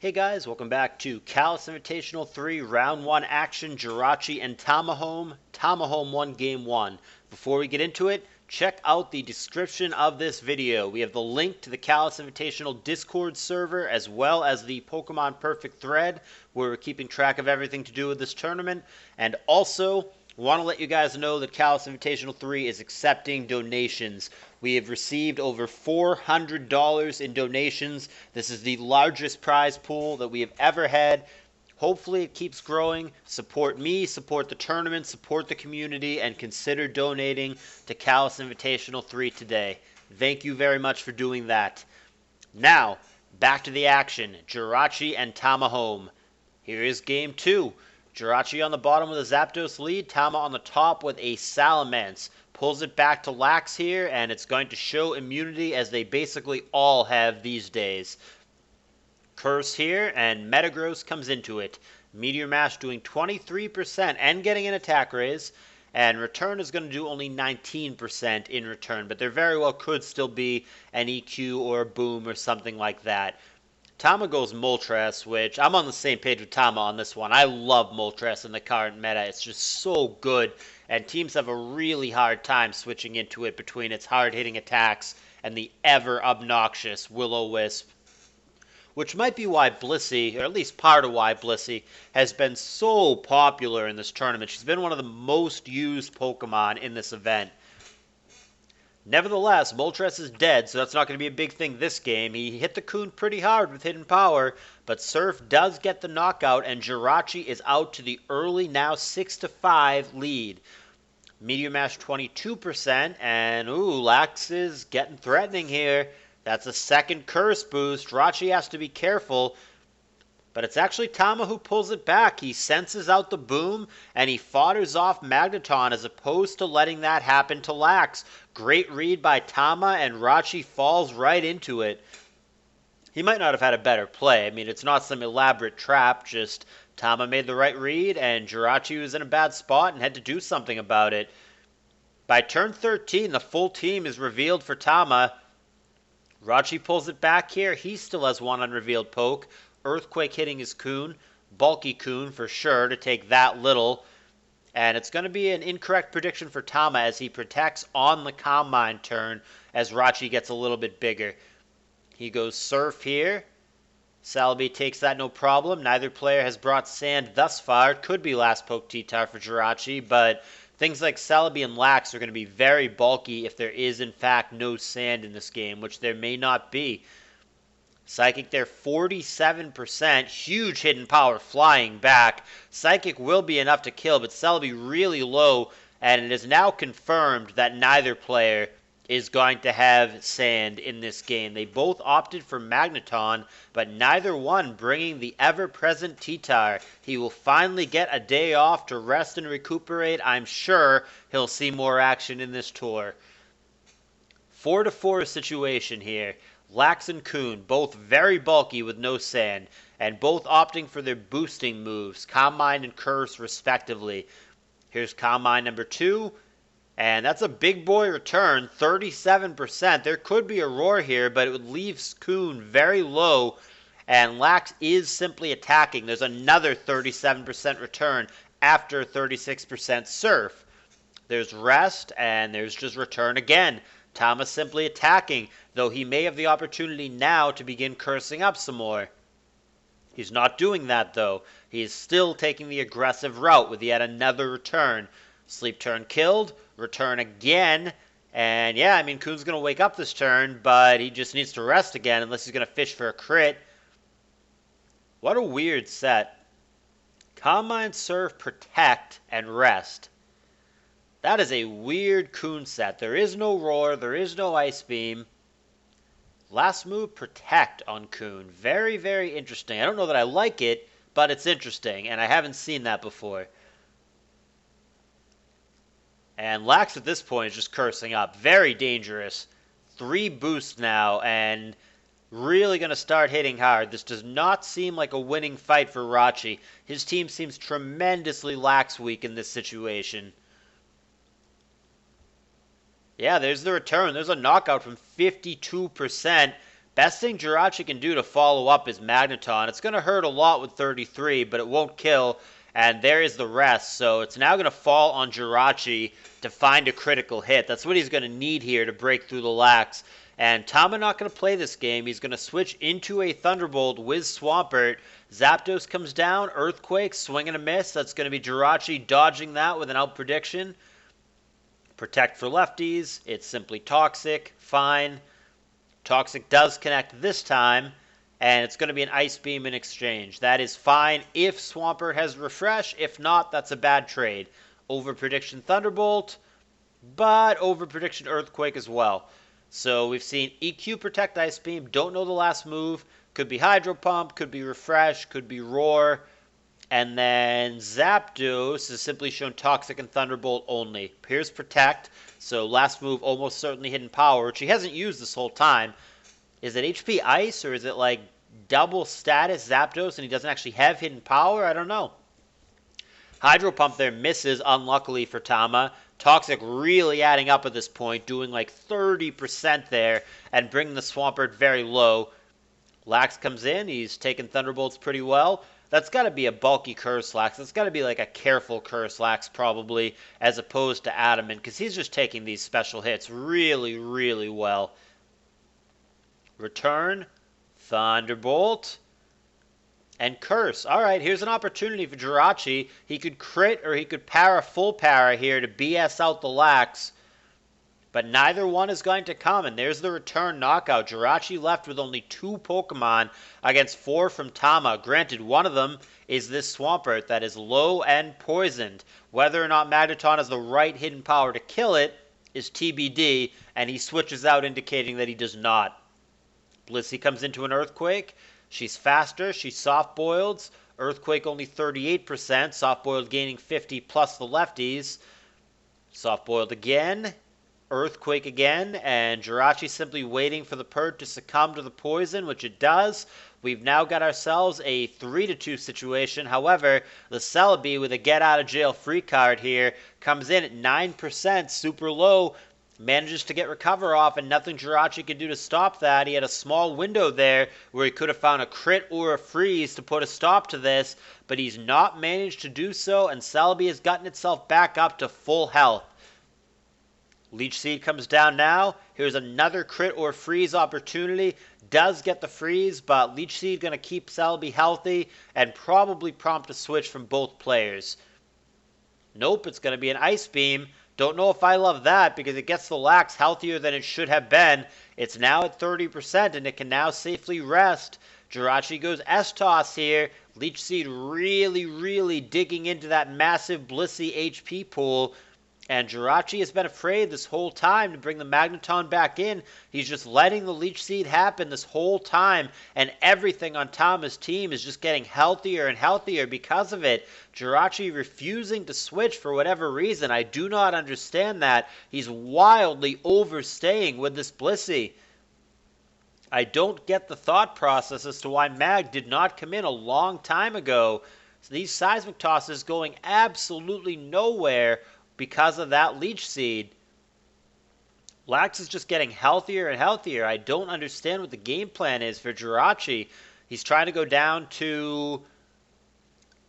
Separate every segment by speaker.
Speaker 1: Hey guys, welcome back to CALLOUS Invitational 3, Round 1 action, Jirachee and Tamahome. Tamahome won Game 1. Before we get into it, check out the description of this video. We have the link to the CALLOUS Invitational Discord server as well as the Pokemon Perfect thread where we're keeping track of everything to do with this tournament. And also, want to let you guys know that CALLOUS Invitational 3 is accepting donations. We have received over $400 in donations. This is the largest prize pool that we have ever had. Hopefully it keeps growing. Support me, support the tournament, support the community, and consider donating to CALLOUS Invitational 3 today. Thank you very much for doing that. Now, back to the action. Jirachee and Tamahome. Here is Game 2. Jirachee on the bottom with a Zapdos lead, Tama on the top with a Salamence. Pulls it back to Lax here, and it's going to show immunity as they basically all have these days. Curse here, and Metagross comes into it. Meteor Mash doing 23% and getting an attack raise, and Return is going to do only 19% in return, but there very well could still be an EQ or a Boom or something like that. Tama goes Moltres, which I'm on the same page with Tama on this one. I love Moltres in the current meta. It's just so good, and teams have a really hard time switching into it between its hard-hitting attacks and the ever-obnoxious Will-O-Wisp, which might be why Blissey, or at least part of why Blissey, has been so popular in this tournament. She's been one of the most used Pokemon in this event. Nevertheless, Moltres is dead, so that's not going to be a big thing this game. He hit the Coon pretty hard with Hidden Power, but Surf does get the knockout, and Jirachee is out to the early, now 6-5 lead. Meteor Mash 22%, and Lax is getting threatening here. That's a second Curse boost. Jirachee has to be careful, but it's actually Tama who pulls it back. He senses out the Boom, and he fodders off Magneton as opposed to letting that happen to Lax. Great read by Tama, and Jirachee falls right into it. He might not have had a better play. I mean, it's not some elaborate trap, just Tama made the right read, and Jirachee was in a bad spot and had to do something about it. By turn 13, the full team is revealed for Tama. Jirachee pulls it back here. He still has one unrevealed poke. Earthquake hitting his Coon. Bulky Coon for sure to take that little. And it's going to be an incorrect prediction for Tama as he protects on the Calm Mind turn as Jirachee gets a little bit bigger. He goes Surf here. Celebi takes that no problem. Neither player has brought Sand thus far. It could be last poke T-Tar for Jirachee, but things like Celebi and Lax are going to be very bulky if there is in fact no Sand in this game, which there may not be. Psychic there, 47%. Huge Hidden Power flying back. Psychic will be enough to kill, but Celebi really low, and it is now confirmed that neither player is going to have Sand in this game. They both opted for Magneton, but neither one bringing the ever-present T-Tar. He will finally get a day off to rest and recuperate. I'm sure he'll see more action in this tour. 4-4 situation here. Lax and Coon, both very bulky with no Sand, and both opting for their boosting moves, Calm Mind and Curse respectively. Here's Calm Mind number 2, and that's a big boy return, 37%. There could be a Roar here, but it would leave Coon very low, and Lax is simply attacking. There's another 37% return after 36% Surf. There's Rest, and there's just Return again. Tama simply attacking, though he may have the opportunity now to begin cursing up some more. He's not doing that, though. He is still taking the aggressive route with yet another return. Sleep turn killed, return again, and yeah, I mean, Coon's going to wake up this turn, but he just needs to rest again unless he's going to fish for a crit. What a weird set. Calm Mind, Surf, Protect, and Rest. That is a weird Coon set. There is no Roar, there is no Ice Beam. Last move, Protect on Coon. Very, very interesting. I don't know that I like it, but it's interesting, and I haven't seen that before. And Lax at this point is just cursing up. Very dangerous. 3 boosts now, and really going to start hitting hard. This does not seem like a winning fight for Jirachee. His team seems tremendously Lax weak in this situation. Yeah, there's the return. There's a knockout from 52%, Best thing Jirachee can do to follow up is Magneton. It's going to hurt a lot with 33, but it won't kill, and there is the rest. So it's now going to fall on Jirachee to find a critical hit. That's what he's going to need here to break through the lax. And Tama not going to play this game. He's going to switch into a Thunderbolt with Swampert. Zapdos comes down, Earthquake, swing and a miss. That's going to be Jirachee dodging that with an out prediction. Protect for lefties. It's simply Toxic. Fine. Toxic does connect this time, and it's going to be an Ice Beam in exchange. That is fine if Swampert has Refresh. If not, that's a bad trade. Over prediction Thunderbolt, but over prediction Earthquake as well. So we've seen EQ Protect Ice Beam. Don't know the last move. Could be Hydro Pump, could be Refresh, could be Roar. And then Zapdos is simply shown Toxic and Thunderbolt only. Here's Protect. So last move, almost certainly Hidden Power, which he hasn't used this whole time. Is it HP Ice, or is it like double status Zapdos and he doesn't actually have Hidden Power? I don't know. Hydro Pump there misses, unluckily for Tama. Toxic really adding up at this point, doing like 30% there and bringing the Swampert very low. Lax comes in. He's taking Thunderbolts pretty well. That's got to be a bulky Curse Lax. That's got to be like a careful Curse Lax probably, as opposed to Adamant, because he's just taking these special hits really, really well. Return, Thunderbolt, and Curse. All right, here's an opportunity for Jirachee. He could crit or he could para full para here to BS out the Lax. But neither one is going to come, and there's the return knockout. Jirachee left with only 2 Pokemon against 4 from Tama. Granted, one of them is this Swampert that is low and poisoned. Whether or not Magneton has the right hidden power to kill it is TBD, and he switches out indicating that he does not. Blissey comes into an Earthquake. She's faster. She's soft-boiled. Earthquake only 38%. Soft-boiled gaining 50 plus the lefties. Soft-boiled again. Earthquake again, and Jirachee simply waiting for the Pert to succumb to the poison, which it does. We've now got ourselves a 3-2 situation. However, the Celebi with a get-out-of-jail-free card here comes in at 9%, super low, manages to get Recover off, and nothing Jirachee could do to stop that. He had a small window there where he could have found a crit or a freeze to put a stop to this, but he's not managed to do so, and Celebi has gotten itself back up to full health. Leech Seed comes down now. Here's another crit or freeze opportunity. Does get the freeze, but Leech Seed going to keep Celebi healthy and probably prompt a switch from both players. Nope, it's going to be an Ice Beam. Don't know if I love that because it gets the Lax healthier than it should have been. It's now at 30% and it can now safely rest. Jirachee goes S-Toss here. Leech Seed really, really digging into that massive Blissey HP pool. And Jirachee has been afraid this whole time to bring the Magneton back in. He's just letting the Leech Seed happen this whole time. And everything on Tama's team is just getting healthier and healthier because of it. Jirachee refusing to switch for whatever reason. I do not understand that. He's wildly overstaying with this Blissey. I don't get the thought process as to why Mag did not come in a long time ago. So these Seismic Tosses going absolutely nowhere because of that Leech Seed. Lax is just getting healthier and healthier. I don't understand what the game plan is for Jirachee. He's trying to go down to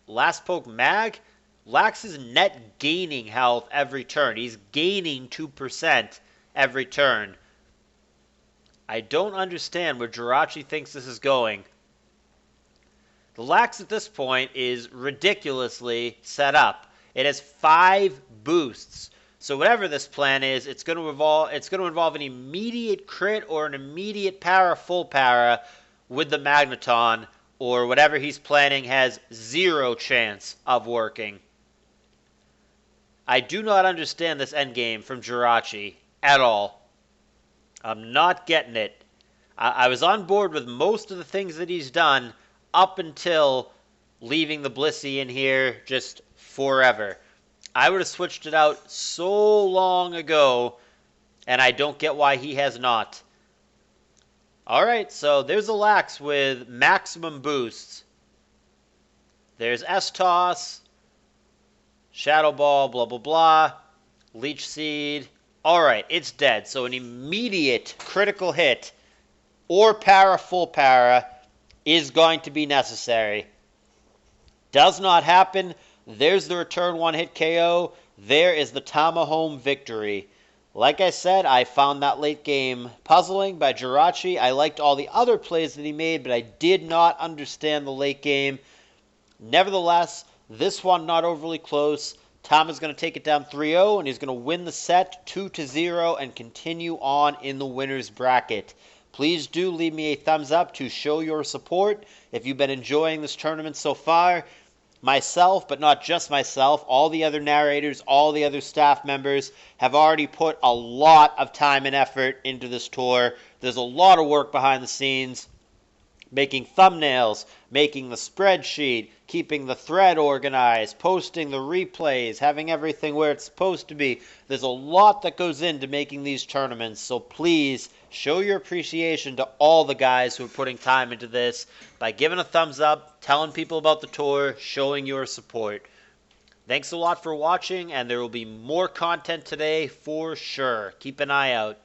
Speaker 1: Last Poke Mag. Lax is net gaining health every turn. He's gaining 2% every turn. I don't understand where Jirachee thinks this is going. The Lax at this point is ridiculously set up. It has 5 boosts. So whatever this plan is, it's going to involve an immediate crit or an immediate para full para with the Magneton, or whatever he's planning has 0 chance of working. I do not understand this endgame from Jirachee at all. I'm not getting it. I was on board with most of the things that he's done up until leaving the Blissey in here just forever. I would have switched it out so long ago, and I don't get why he has not. Alright, so there's a Lax with maximum boosts. There's S-Toss, Shadow Ball, blah, blah, blah, Leech Seed. Alright, it's dead. So an immediate critical hit or para full para is going to be necessary. Does not happen. There's the return one-hit KO. There is the Tamahome victory. Like I said, I found that late game puzzling by Jirachee. I liked all the other plays that he made, but I did not understand the late game. Nevertheless, this one not overly close. Tom is going to take it down 3-0, and he's going to win the set 2-0 and continue on in the winner's bracket. Please do leave me a thumbs up to show your support. If you've been enjoying this tournament so far, myself, but not just myself, all the other narrators, all the other staff members have already put a lot of time and effort into this tour. There's a lot of work behind the scenes, making thumbnails, making the spreadsheet, keeping the thread organized, posting the replays, having everything where it's supposed to be. There's a lot that goes into making these tournaments, so please show your appreciation to all the guys who are putting time into this by giving a thumbs up, telling people about the tour, showing your support. Thanks a lot for watching, and there will be more content today for sure. Keep an eye out.